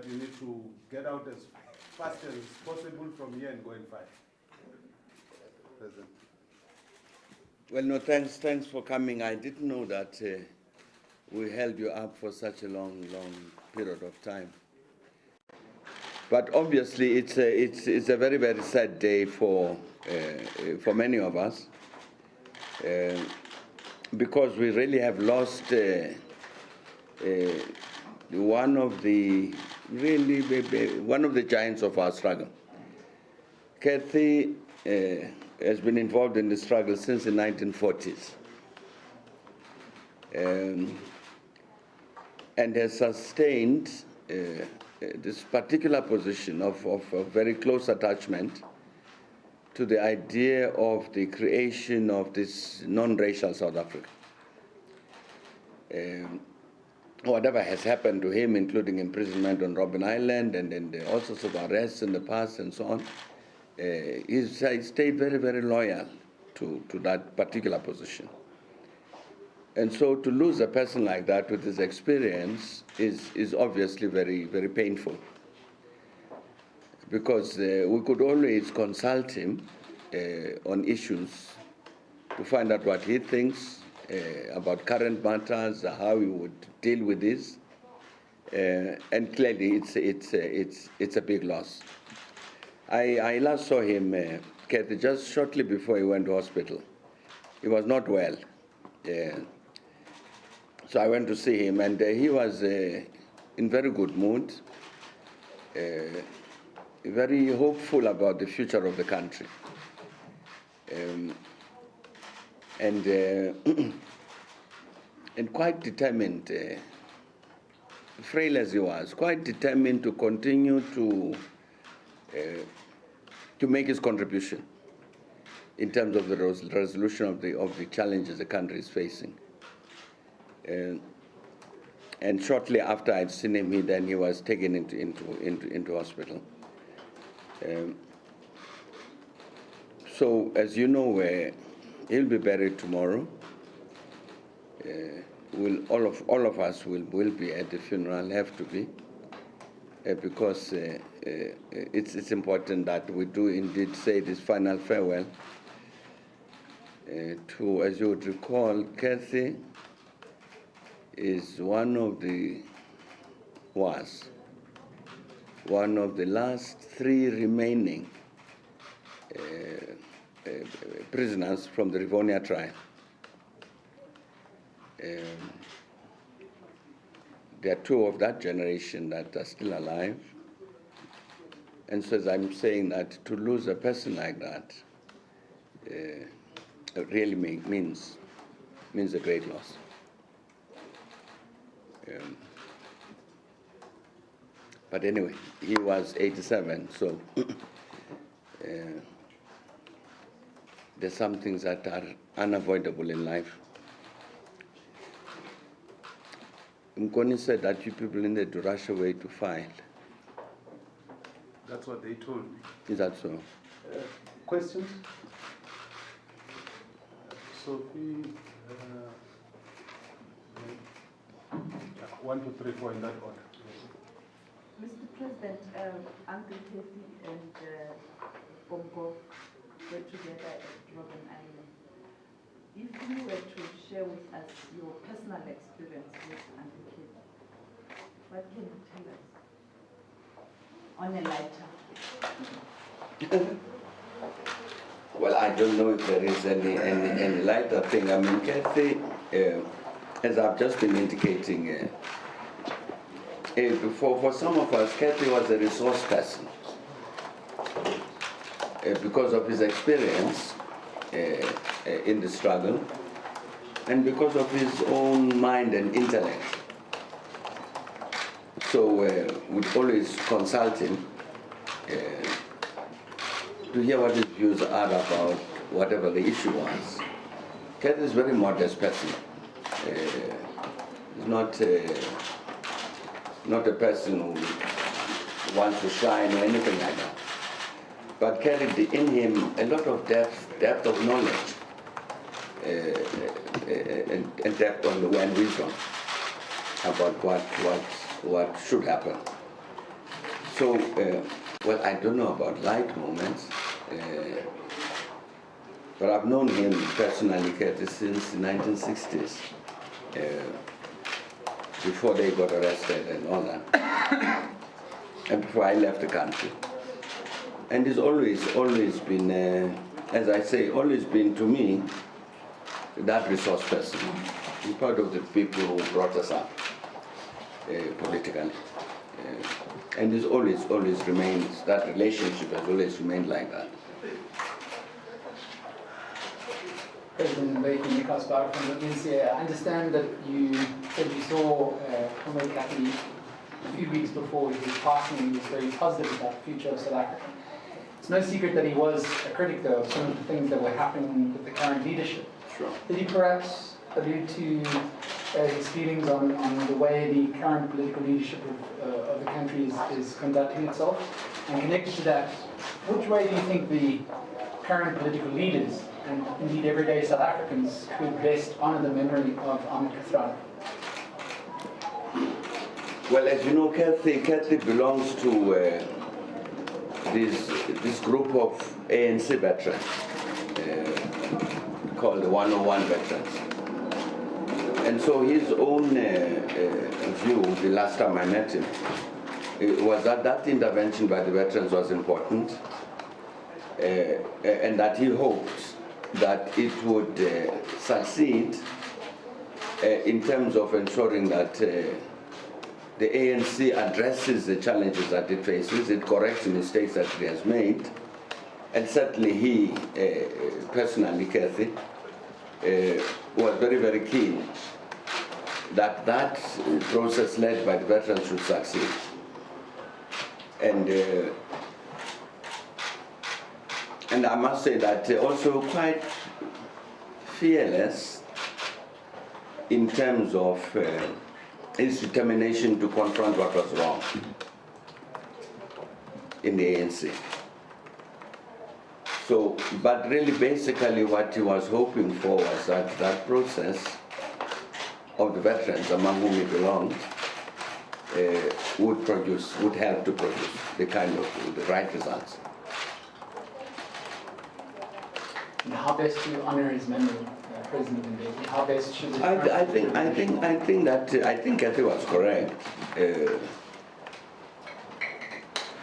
that you need to get out as fast as possible from here and go and fight. President. Well, no, thanks for coming. I didn't know that we held you up for such a long period of time. But obviously, it's a very, very sad day for many of us, because we really have lost one of the giants of our struggle. Kathy has been involved in the struggle since the 1940s, and has sustained this particular position of very close attachment to the idea of the creation of this non-racial South Africa. Whatever has happened to him, including imprisonment on Robben Island and then all sorts of arrests in the past and so on, he stayed very, very loyal to that particular position. And so to lose a person like that with his experience is obviously very, very painful, because we could always consult him on issues to find out what he thinks about current matters, how he would deal with this, and clearly it's a big loss. I last saw him, Kathy, just shortly before he went to hospital. He was not well. So I went to see him, and he was in very good mood, very hopeful about the future of the country. And quite determined, frail as he was, quite determined to continue to make his contribution in terms of the resolution of the challenges the country is facing. And shortly after I'd seen him, he was taken into hospital. So, as you know, he'll be buried tomorrow. All of us will be at the funeral, have to be, because it's important that we do indeed say this final farewell to, as you would recall, Kathy is one of the last three remaining prisoners from the Rivonia trial. There are two of that generation that are still alive. And so as I'm saying that to lose a person like that really means a great loss. But anyway, he was 87, so there's some things that are unavoidable in life. Mkoni said that you people needed to rush away to file. That's what they told me. Is that so? Questions? Sophie, 1, 2, 3, 4 in that order. Mr. President, Uncle Kathy and Bongo were together at Robben Island. If you were to share with us your personal experience with Uncle Kathy, what can you tell us on a lighter? Well, I don't know if there is any lighter thing. I mean, Kathy, as I've just been indicating, for some of us, Kathy was a resource person because of his experience in the struggle and because of his own mind and intellect. So we'd always consult him to hear what his views are about whatever the issue was. Kathy is a very modest person. He's not a person who wants to shine or anything like that, but carried in him a lot of depth of knowledge and depth and wisdom about what should happen. So, well, I don't know about light moments, but I've known him personally, Kathy, since the 1960s, before they got arrested and all that, and before I left the country. And he's always been, as I say, always been to me, that resource person. He's part of the people who brought us up politically. And it's always remains, that relationship has always remained like that. President Mbeki, from the NCA, I understand that you said you saw Thabo Mbeki a few weeks before his passing, and he was very positive about the future of South Africa. It's no secret that he was a critic, though, of some of the things that were happening with the current leadership. Sure. Did he perhaps allude to his feelings on the way the current political leadership of the country is conducting itself? And connected to that, which way do you think the current political leaders, and indeed everyday South Africans, could best honour the memory of Kathrada? Well, as you know, Kathy belongs to this group of ANC veterans called the 101 veterans. And so his own view, the last time I met him, was that intervention by the veterans was important, and that he hoped that it would succeed in terms of ensuring that the ANC addresses the challenges that it faces, it corrects the mistakes that it has made, and certainly he, personally, Kathy, was very, very keen that that process led by the veterans should succeed. And I must say that also quite fearless in terms of his determination to confront what was wrong in the ANC. So, but really basically what he was hoping for was that that process of the veterans, among whom he belonged, would help to produce the kind of the right results. And how best to honour his memory, President Mbeki? How best should I think Kathy was correct.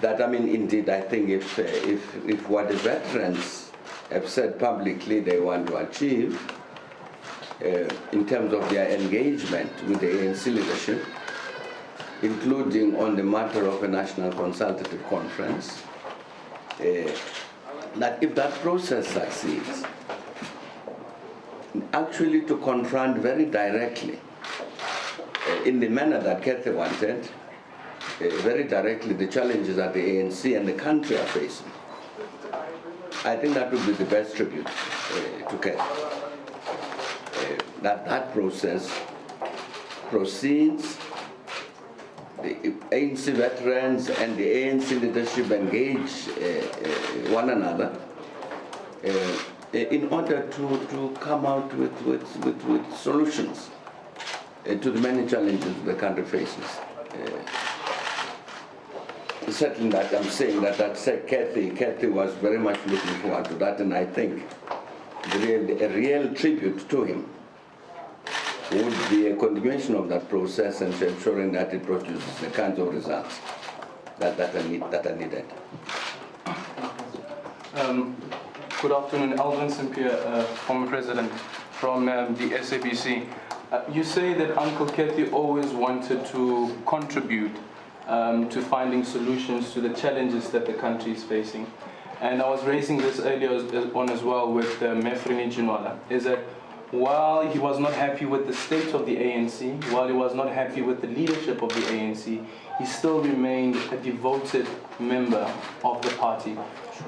That, I mean, indeed, I think if what the veterans have said publicly they want to achieve in terms of their engagement with the ANC leadership, including on the matter of a national consultative conference, that if that process succeeds, actually to confront very directly, in the manner that Kathy wanted, very directly the challenges that the ANC and the country are facing, I think that would be the best tribute to Kathy. That process proceeds, the ANC veterans and the ANC leadership engage one another in order to come out with solutions to the many challenges the country faces. Certainly that I'm saying that Kathy was very much looking forward to that, and I think a real tribute to him would be a continuation of that process and ensuring that it produces the kinds of results that are needed. Good afternoon, Alvin Simpier, former president from the SABC. You say that Uncle Kathy always wanted to contribute to finding solutions to the challenges that the country is facing. And I was raising this earlier on as well with Mefrini Junwala, is that while he was not happy with the state of the ANC, while he was not happy with the leadership of the ANC, he still remained a devoted member of the party.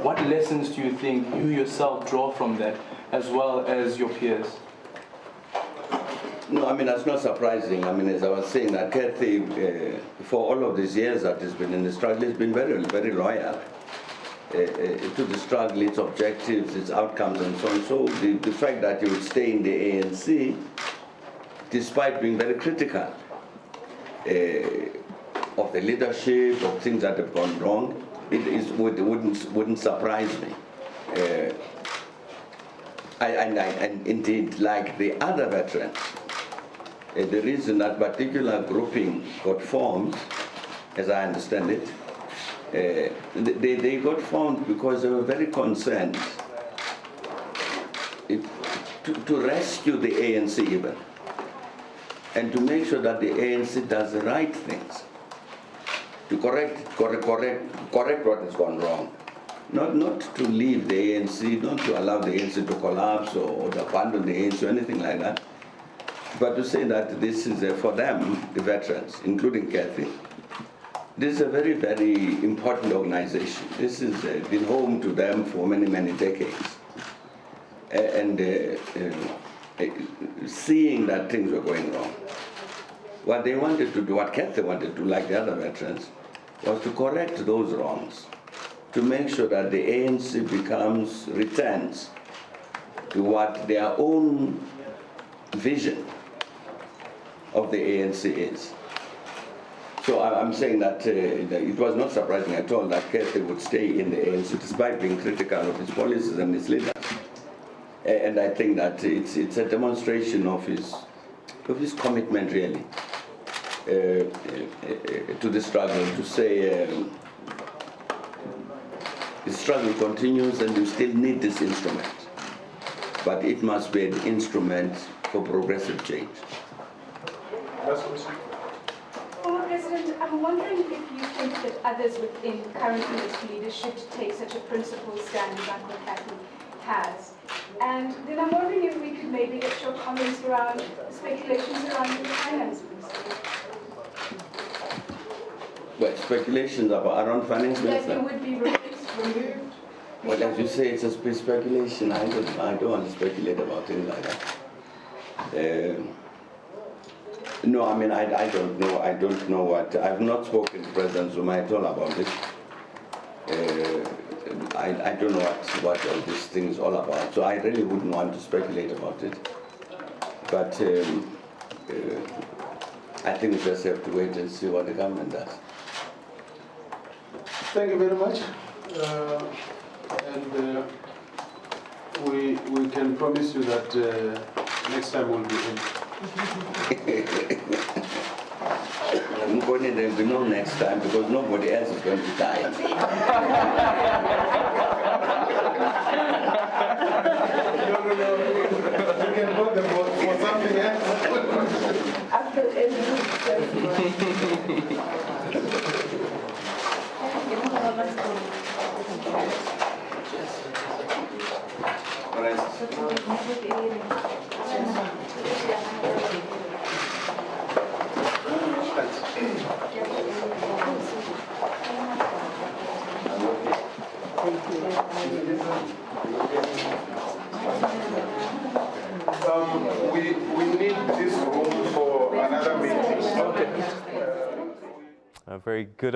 What lessons do you think you yourself draw from that, as well as your peers? No, I mean, that's not surprising. I mean, as I was saying, that Kathy, for all of these years that he's been in the struggle, he's been very, very loyal to the struggle, its objectives, its outcomes, and so on. So the fact that he would stay in the ANC, despite being very critical, of the leadership, of things that have gone wrong, wouldn't surprise me. And indeed, like the other veterans, the reason that particular grouping got formed, as I understand it, they got formed because they were very concerned to rescue the ANC even, and to make sure that the ANC does the right things, to correct what has gone wrong. Not to leave the ANC, not to allow the ANC to collapse or to abandon the ANC or anything like that, but to say that this is for them, the veterans, including Kathy, this is a very, very important organization. This has been home to them for many, many decades. And seeing that things were going wrong, what they wanted to do, what Kathy wanted to do, like the other veterans, was to correct those wrongs, to make sure that the ANC returns to what their own vision of the ANC is. So I'm saying that it was not surprising at all that Kathy would stay in the ANC despite being critical of his policies and his leaders. And I think that it's a demonstration of his commitment, really, to the struggle, to say the struggle continues and you still need this instrument, but it must be an instrument for progressive change. Last question. Former President, I'm wondering if you think that others within current political leaders should take such a principled stand as Uncle Kathy has. And then I'm wondering if we could maybe get your comments around speculations around the finance minister. Well, speculations around finance That minister. you would be removed. Well, as you say, it's a speculation. I don't want to speculate about things like that. No, I mean, I don't know. I don't know what. I've not spoken to President Zuma at all about it. I don't know what all this thing is all about. So I really wouldn't want to speculate about it. But I think we just have to wait and see what the government does. Thank you very much. And we can promise you that next time we'll be in. I'm going in, there will be no next time because nobody else is going to die. No. You can vote them for something else. After every We need this room for another meeting. A very good